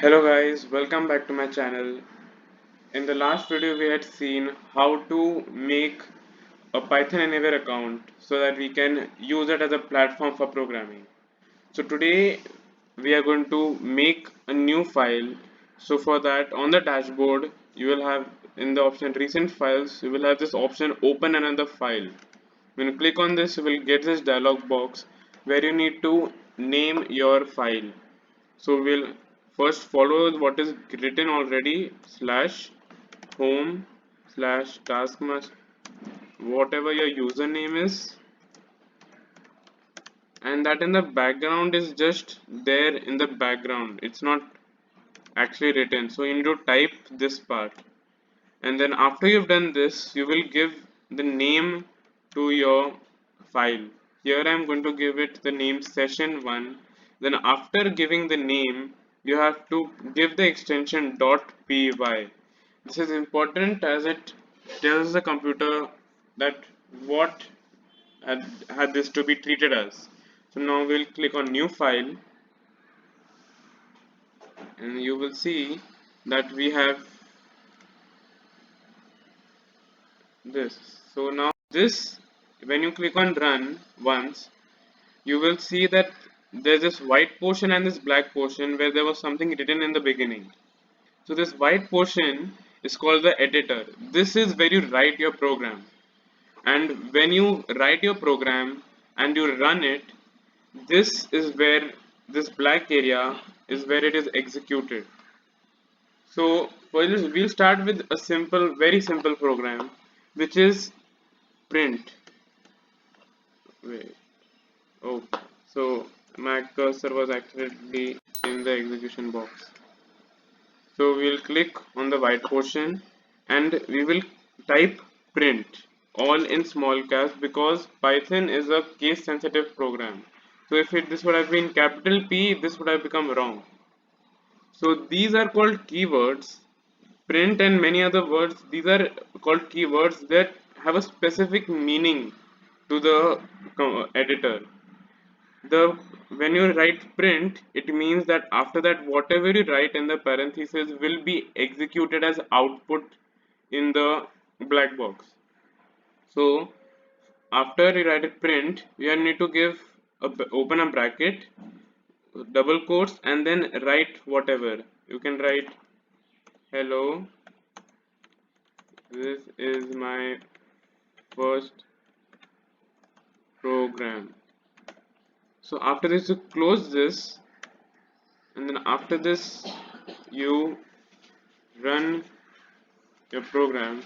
Hello guys, welcome back to my channel. In the last video we had seen how to make a Python Anywhere account so that we can use it as a platform for programming. So today we are going to make a new file. So for that on the dashboard you will have in the option recent files you will have this option open another file. When you click on this you will get this dialog box where you need to name your file. So we'll first follow what is written already slash home slash taskmaster whatever your username is, and that in the background is just there in the background, it's not actually written, so you need to type this part. And then after you've done this you will give the name to your file. Here I'm going to give it the name session1. Then after giving the name you have to give the extension .py. This is important as it tells the computer that what had this to be treated as. So now we'll click on new file and you will see that we have this. So now this, when you click on run once, you will see that there's this white portion and this black portion where there was something written in the beginning. So this white portion is called the editor. This is where you write your program. And when you write your program and you run it, this is where this black area is where it is executed. So for this, we'll start with a simple, very simple program, which is print. Wait. Oh, so my cursor was actually in the execution box. So we'll click on the white portion and we will type print all in small caps because Python is a case sensitive program. So if this would have been capital P, this would have become wrong. So these are called keywords. Print and many other words, these are called keywords that have a specific meaning to the editor. The When you write print, it means that after that whatever you write in the parentheses will be executed as output in the black box. So after you write a print you need to give open a bracket, double quotes, and then write whatever you can write. Hello, this is my first program. So after this you close this, and then after this you run your program.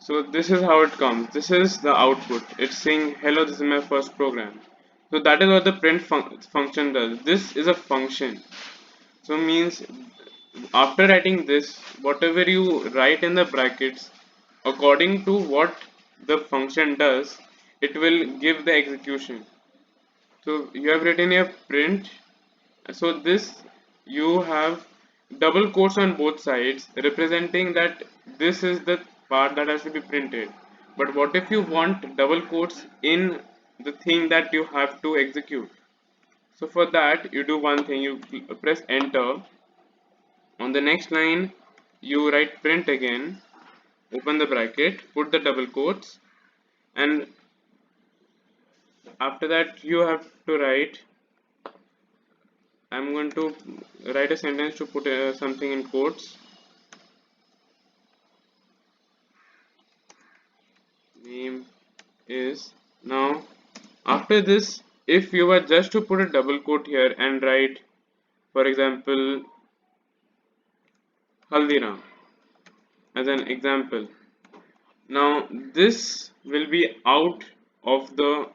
So this is how it comes. This is the output. It's saying hello, this is my first program. So that is what the print function does. This is a function. So means after writing this, whatever you write in the brackets, according to what the function does, it will give the execution. So you have written a print. So this you have double quotes on both sides representing that this is the part that has to be printed. But what if you want double quotes in the thing that you have to execute? So for that you do one thing, you press enter. On the next line you write print again, open the bracket, put the double quotes, and after that you have to write, I'm going to write a sentence to put something in quotes. Name is. Now after this, if you were just to put a double quote here and write, for example, Haldiram as an example, now this will be out of the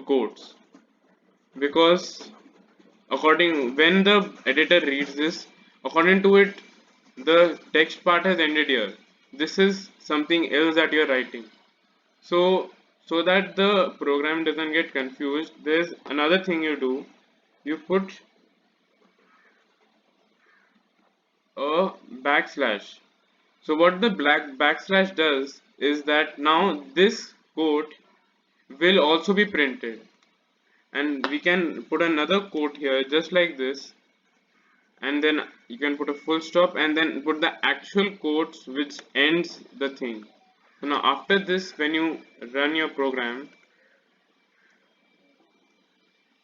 quotes because according when the editor reads this, according to it the text part has ended here. This is something else that you're writing. So that the program doesn't get confused, there's another thing you do. You put a backslash. So what the black backslash does is that now this quote will also be printed. and we can put another quote here just like this, and then you can put a full stop and then put the actual quotes which ends the thing. So now after this, when you run your program,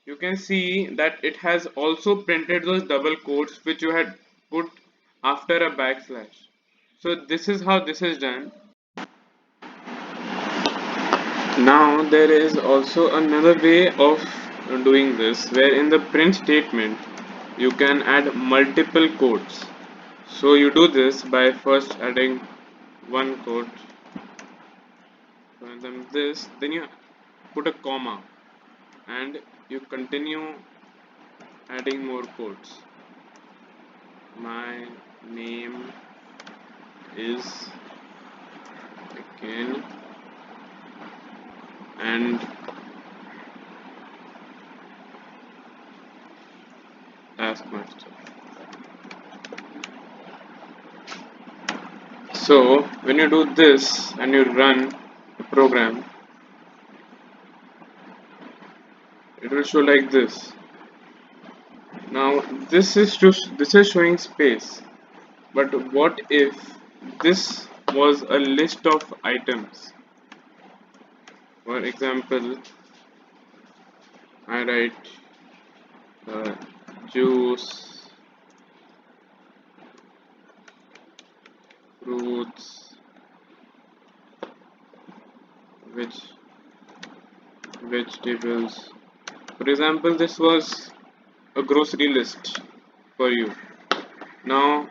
you can see that it has also printed those double quotes which you had put after a backslash. So this is how this is done. Now there is also another way of doing this, where in the print statement you can add multiple quotes. So you do this by first adding one quote, and then this, then you put a comma and you continue adding more quotes. My name is again, and Taskmaster. So when you do this and you run the program, it will show like this. Now this is showing space, but what if this was a list of items? For example, I write uh, juice, fruits, veg, vegetables. For example, this was a grocery list for you. Now,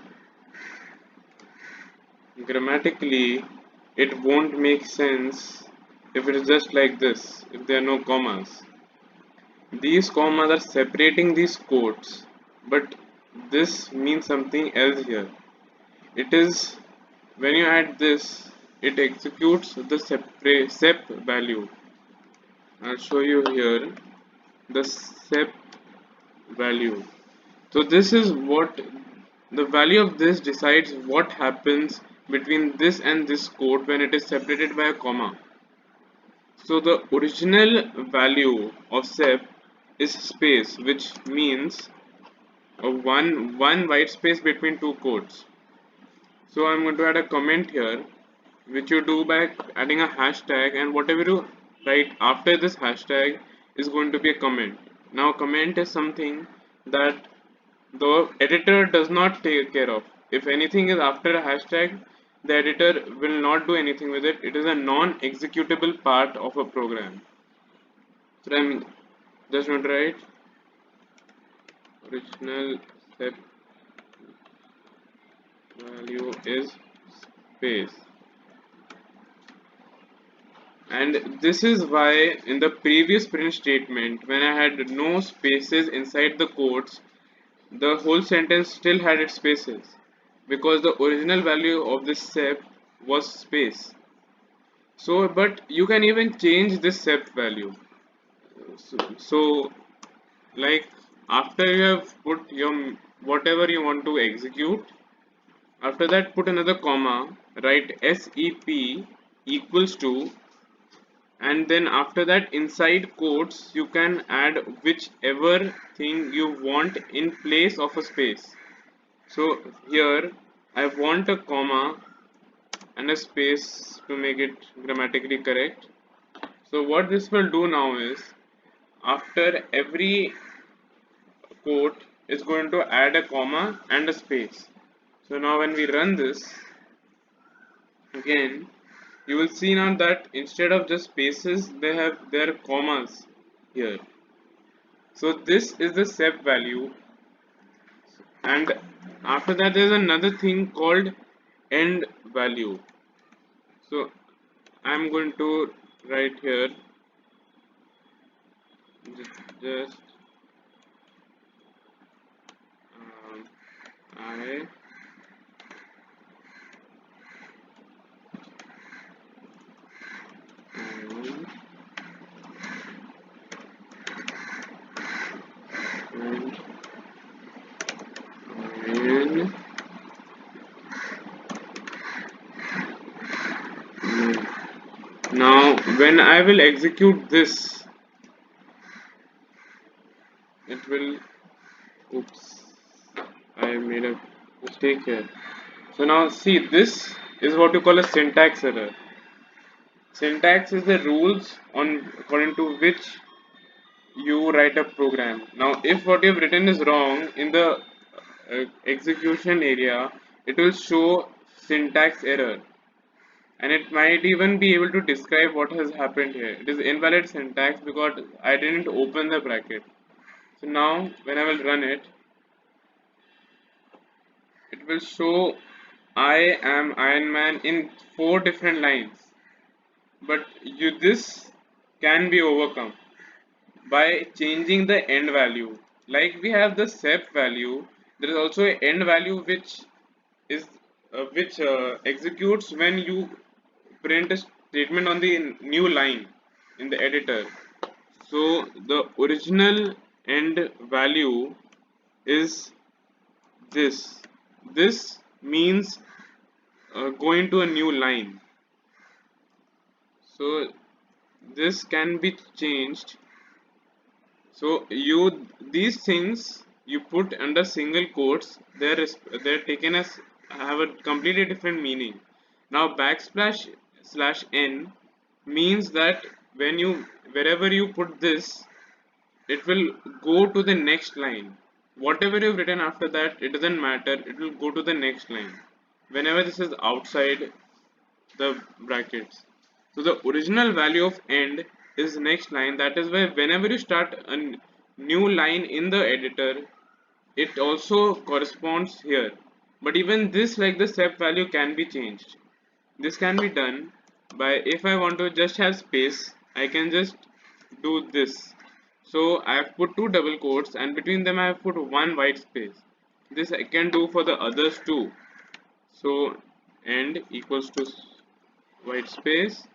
grammatically, it won't make sense if it is just like this, if there are no commas. These commas are separating these quotes, but this means something else here. It is when you add this, it executes the sep value. I'll show you here the sep value. So this is what the value of this decides what happens between this and this quote when it is separated by a comma. So the original value of sep is space, which means a one white space between two quotes. So I'm going to add a comment here, which you do by adding a hashtag, and whatever you write after this hashtag is going to be a comment. Now comment is something that the editor does not take care of. If anything is after a hashtag, the editor will not do anything with it. It is a non-executable part of a program. So I'm just going to write original step value is space. And this is why in the previous print statement, when I had no spaces inside the quotes, the whole sentence still had its spaces because the original value of this sep was space. So, but you can even change this sep value. So, like after you have put your whatever you want to execute, after that put another comma, write sep equals to, and then after that inside quotes you can add whichever thing you want in place of a space. So here I want a comma and a space to make it grammatically correct. So what this will do now is after every quote is going to add a comma and a space. So now when we run this again, you will see now that instead of just spaces they have their commas here. So this is the sep value, and after that there is another thing called end value. So I'm going to write here just I am and when now when I will execute this, it will, oops, I made a mistake here. So now see, this is what you call a syntax error. Syntax is the rules on according to which you write a program. Now if what you've written is wrong in the execution area, it will show syntax error, and it might even be able to describe what has happened here. It is invalid syntax because I didn't open the bracket. So now when I will run it, it will show I am Iron Man in 4 different lines. But this can be overcome by changing the end value. Like we have the sep value, there is also an end value is which executes when you print a statement on the new line in the editor. So the original end value is this. This means going to a new line. So this can be changed. So these things you put under single quotes, they're taken as have a completely different meaning. Now backslash slash n means that when you wherever you put this, it will go to the next line. Whatever you've written after that, it doesn't matter, it will go to the next line whenever this is outside the brackets. So the original value of end is next line. That is why whenever you start a new line in the editor, it also corresponds here. But even this, like the sep value, can be changed. This can be done by, if I want to just have space, I can just do this. So I have put 2 double quotes, and between them I have put 1 white space. This I can do for the others too. So end equals to white space.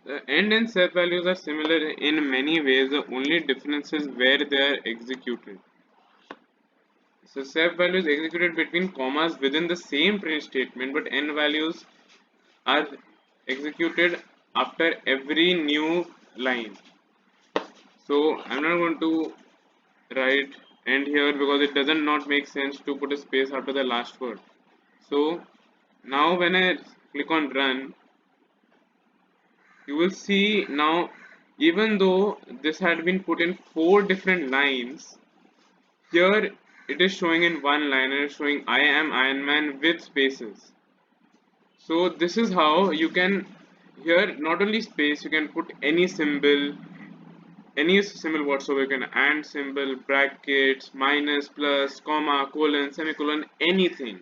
The end and sep values are similar in many ways, the only difference is where they are executed. So sep value is executed between commas within the same print statement, but end values are executed after every new line. So I'm not going to write end here because it doesn't not make sense to put a space after the last word. So now when I click on run, you will see now, even though this had been put in 4 different lines, here it is showing in one line and it's showing I am Iron Man with spaces. So this is how you can, here not only space, you can put any symbol whatsoever. You can and symbol, brackets, minus, plus, comma, colon, semicolon, anything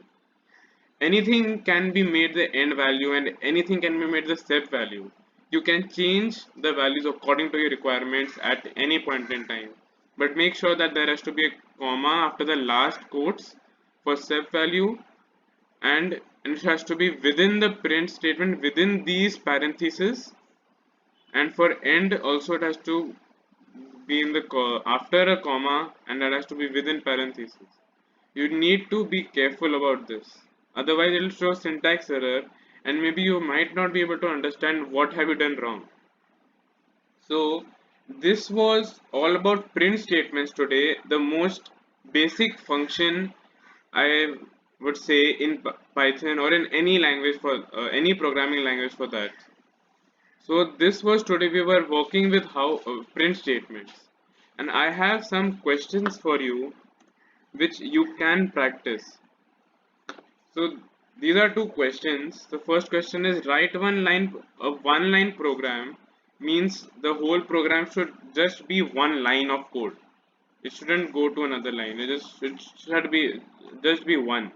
can be made the end value, and anything can be made the sep value. You can change the values according to your requirements at any point in time, but make sure that there has to be a comma after the last quotes for sep value, and it has to be within the print statement within these parentheses, and for end also it has to be in the after a comma, and that has to be within parentheses. You need to be careful about this, otherwise it will show syntax error, and maybe you might not be able to understand what have you done wrong. So this was all about print statements today, the most basic function I would say in Python or in any language for any programming language for that. So this was today we were working with how print statements, and I have some questions for you which you can practice. So these are 2 questions. The first question is, write a one line program means the whole program should just be one line of code. It shouldn't go to another line. It should be just be one,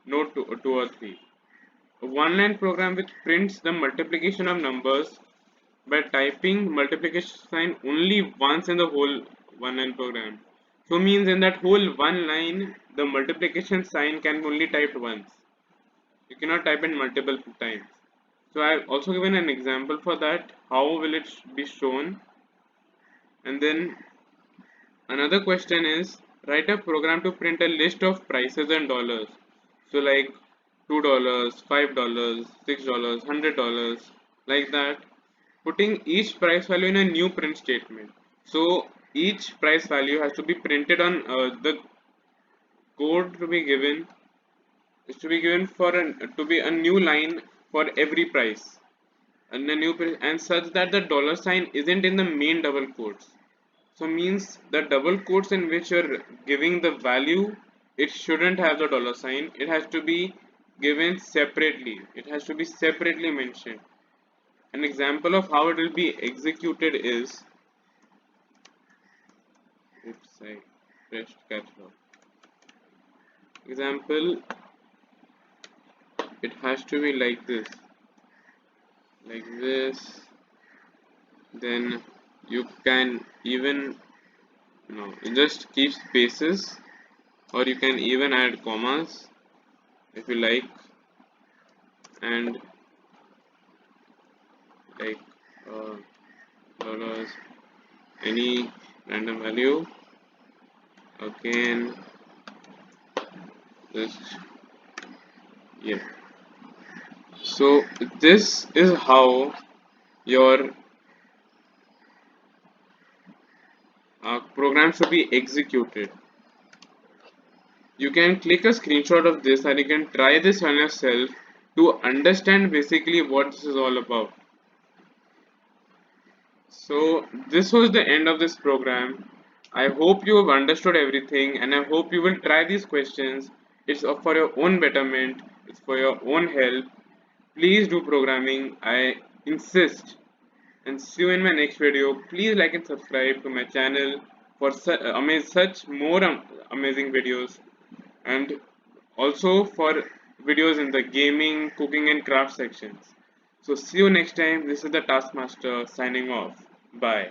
no two or three. A one line program which prints the multiplication of numbers by typing multiplication sign only once in the whole one line program. So means in that whole one line the multiplication sign can be only typed once. You cannot type in multiple times. So I have also given an example for that, how will it be shown. And then another question is, write a program to print a list of prices and dollars. So like $2, $5, $6, $100, like that, putting each price value in a new print statement. So each price value has to be printed on the code to be given is to be given for to be a new line for every price and a new price, and such that the dollar sign isn't in the main double quotes. So means the double quotes in which you're giving the value, it shouldn't have the dollar sign. It has to be given separately. It has to be separately mentioned. An example of how it will be executed is, oops, I pressed caps lock. Example, it has to be like this. Then you can even, no, you just keep spaces, or you can even add commas if you like, and like uh, dollars, any random value, again, just, yeah. So this is how your program should be executed. You can click a screenshot of this and you can try this on yourself to understand basically what this is all about. So this was the end of this program. I hope you have understood everything and I hope you will try these questions. It's for your own betterment, it's for your own help. Please do programming, I insist. And see you in my next video. Please like and subscribe to my channel for such more amazing videos, and also for videos in the gaming, cooking and craft sections. So see you next time. This is the Taskmaster signing off. Bye.